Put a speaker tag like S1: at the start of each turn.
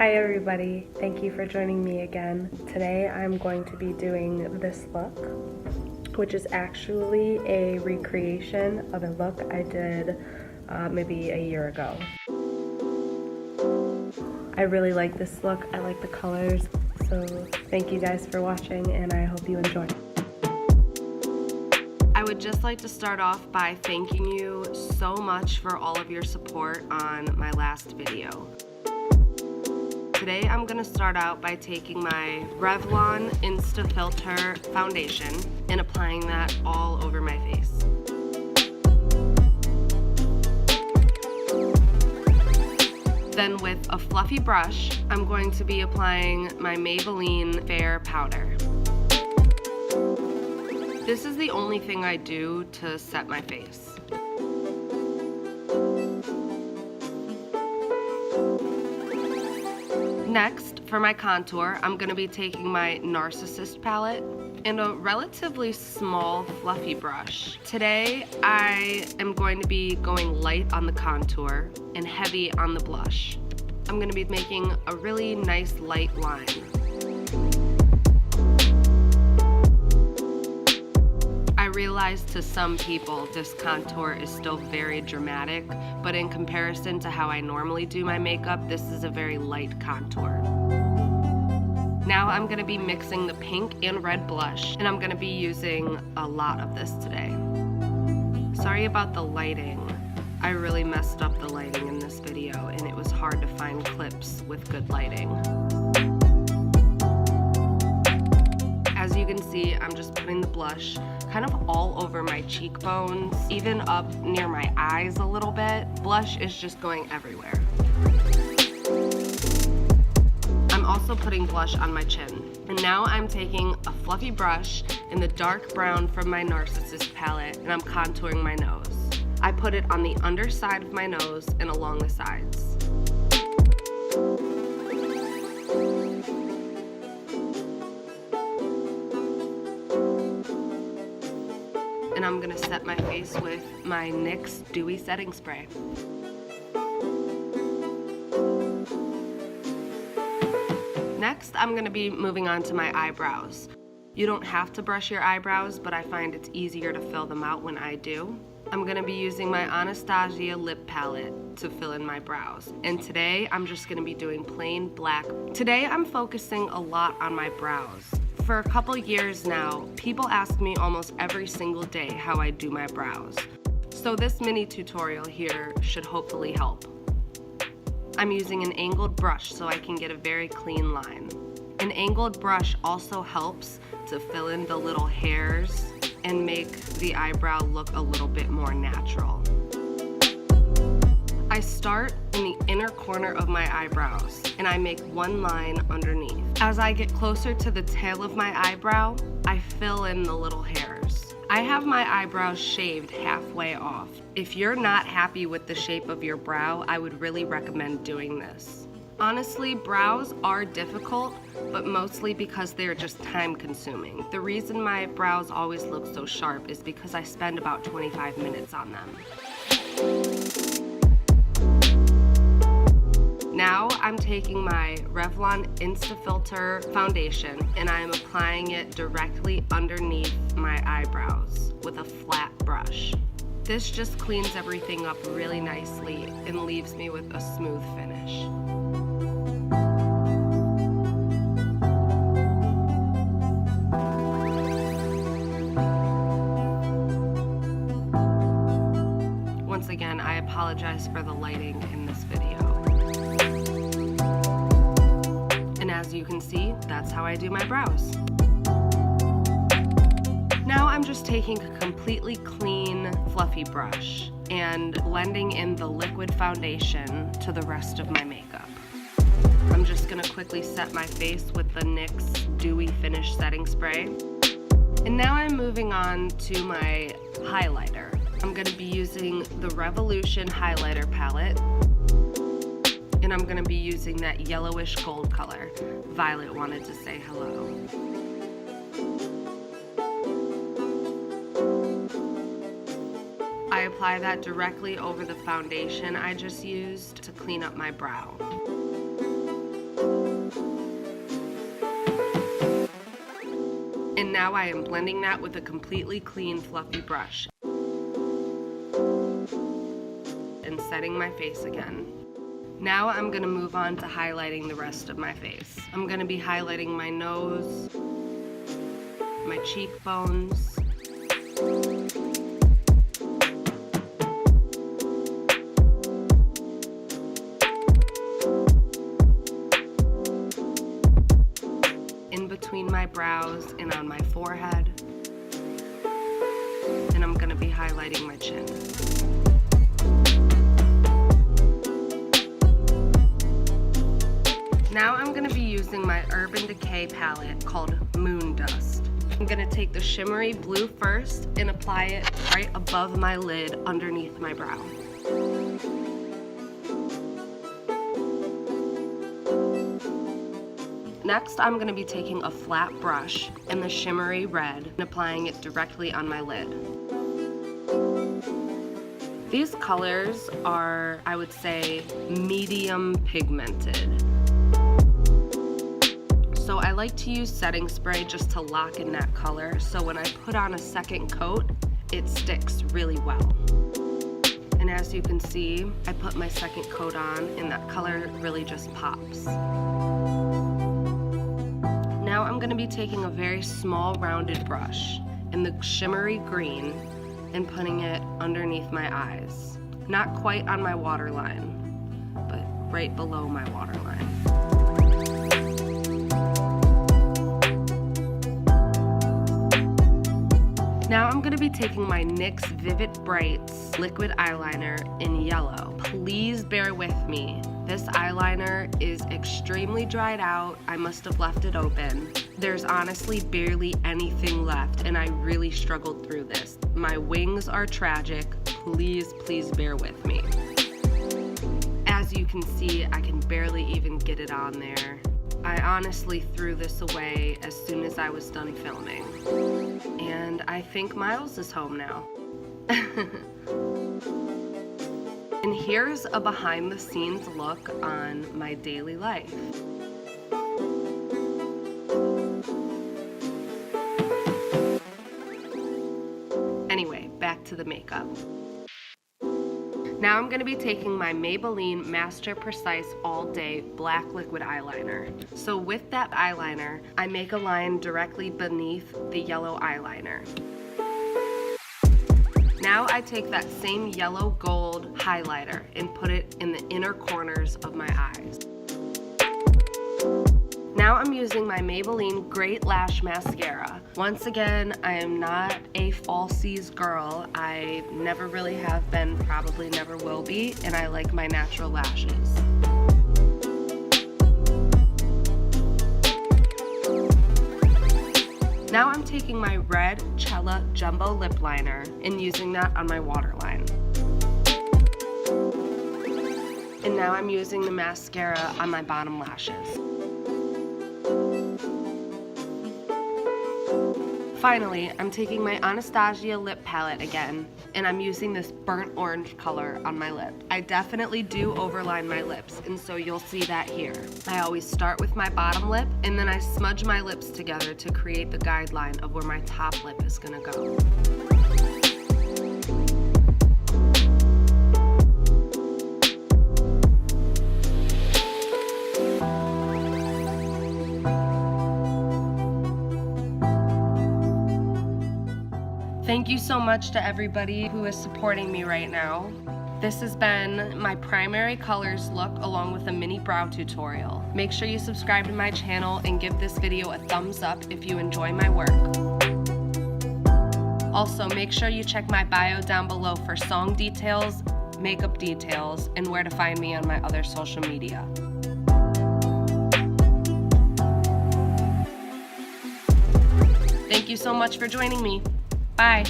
S1: Hi everybody, thank you for joining me again. Today I'm going to be doing this look, which is actually a recreation of a look I did maybe a year ago. I really like this look, I like the colors, so thank you guys for watching and I hope you enjoy. I would just like to start off by thanking you so much for all of your support on my last video. Today I'm going to start out by taking my Revlon Insta-Filter foundation and applying that all over my face. Then with a fluffy brush, I'm going to be applying my Maybelline Fair Powder. This is the only thing I do to set my face. Next, for my contour, I'm going to be taking my NARS NARS-issist palette and a relatively small fluffy brush. Today, I am going to be going light on the contour and heavy on the blush. I'm going to be making a really nice light line. I realize to some people this contour is still very dramatic, but in comparison to how I normally do my makeup, this is a very light contour. Now I'm going to be mixing the pink and red blush, and I'm going to be using a lot of this today. Sorry about the lighting. I really messed up the lighting in this video, and it was hard to find clips with good lighting. As you can see, I'm just putting the blush kind of all over my cheekbones, even up near my eyes a little bit. Blush is just going everywhere. I'm also putting blush on my chin. And now I'm taking a fluffy brush in the dark brown from my NARS NARS-issist palette, and I'm contouring my nose. I put it on the underside of my nose and along the sides. And I'm gonna set my face with my NYX Dewy Setting Spray. Next, I'm gonna be moving on to my eyebrows. You don't have to brush your eyebrows, but I find it's easier to fill them out when I do. I'm gonna be using my Anastasia lip palette to fill in my brows. And today, I'm just gonna be doing plain black. Today, I'm focusing a lot on my brows. For a couple years now, people ask me almost every single day how I do my brows. So this mini tutorial here should hopefully help. I'm using an angled brush so I can get a very clean line. An angled brush also helps to fill in the little hairs and make the eyebrow look a little bit more natural. I start in the inner corner of my eyebrows and I make one line underneath. As I get closer to the tail of my eyebrow, I fill in the little hairs. I have my eyebrows shaved halfway off. If you're not happy with the shape of your brow, I would really recommend doing this. Honestly, brows are difficult, but mostly because they're just time consuming. The reason my brows always look so sharp is because I spend about 25 minutes on them. Now I'm taking my Revlon Insta-Filter foundation and I'm applying it directly underneath my eyebrows with a flat brush. This just cleans everything up really nicely and leaves me with a smooth finish. Once again, I apologize for the lighting in this video. And as you can see, that's how I do my brows. Now I'm just taking a completely clean, fluffy brush and blending in the liquid foundation to the rest of my makeup. I'm just gonna quickly set my face with the NYX Dewy Finish Setting Spray. And now I'm moving on to my highlighter. I'm gonna be using the Revolution highlighter palette. And I'm gonna be using that yellowish gold color. Violet wanted to say hello. I apply that directly over the foundation I just used to clean up my brow. And now I am blending that with a completely clean, fluffy brush. And setting my face again. Now I'm gonna move on to highlighting the rest of my face. I'm gonna be highlighting my nose, my cheekbones, in between my brows and on my forehead, and I'm gonna be highlighting my chin. Now I'm going to be using my Urban Decay palette called Moon Dust. I'm going to take the shimmery blue first and apply it right above my lid underneath my brow. Next, I'm going to be taking a flat brush and the shimmery red and applying it directly on my lid. These colors are, I would say, medium pigmented. So I like to use setting spray just to lock in that color, so when I put on a second coat, it sticks really well. And as you can see, I put my second coat on and that color really just pops. Now I'm going to be taking a very small rounded brush in the shimmery green and putting it underneath my eyes. Not quite on my waterline, but right below my waterline. Now I'm going to be taking my NYX Vivid Brights liquid eyeliner in yellow. Please bear with me. This eyeliner is extremely dried out. I must have left it open. There's honestly barely anything left, and I really struggled through this. My wings are tragic. Please, please bear with me. As you can see, I can barely even get it on there. I honestly threw this away as soon as I was done filming. And I think Miles is home now. And here's a behind the scenes look on my daily life. Anyway, back to the makeup. Now I'm going to be taking my Maybelline Master Precise All Day Black Liquid Eyeliner. So with that eyeliner, I make a line directly beneath the yellow eyeliner. Now I take that same yellow gold highlighter and put it in the inner corners of my eyes. Now I'm using my Maybelline Great Lash Mascara. Once again, I am not a falsies girl. I never really have been, probably never will be, and I like my natural lashes. Now I'm taking my red Chella Jumbo Lip Liner and using that on my waterline. And now I'm using the mascara on my bottom lashes. Finally, I'm taking my Anastasia lip palette again, and I'm using this burnt orange color on my lip. I definitely do overline my lips, and so you'll see that here. I always start with my bottom lip, and then I smudge my lips together to create the guideline of where my top lip is gonna go. Thank you so much to everybody who is supporting me right now. This has been my primary colors look along with a mini brow tutorial. Make sure you subscribe to my channel and give this video a thumbs up if you enjoy my work. Also, make sure you check my bio down below for song details, makeup details, and where to find me on my other social media. Thank you so much for joining me. Bye.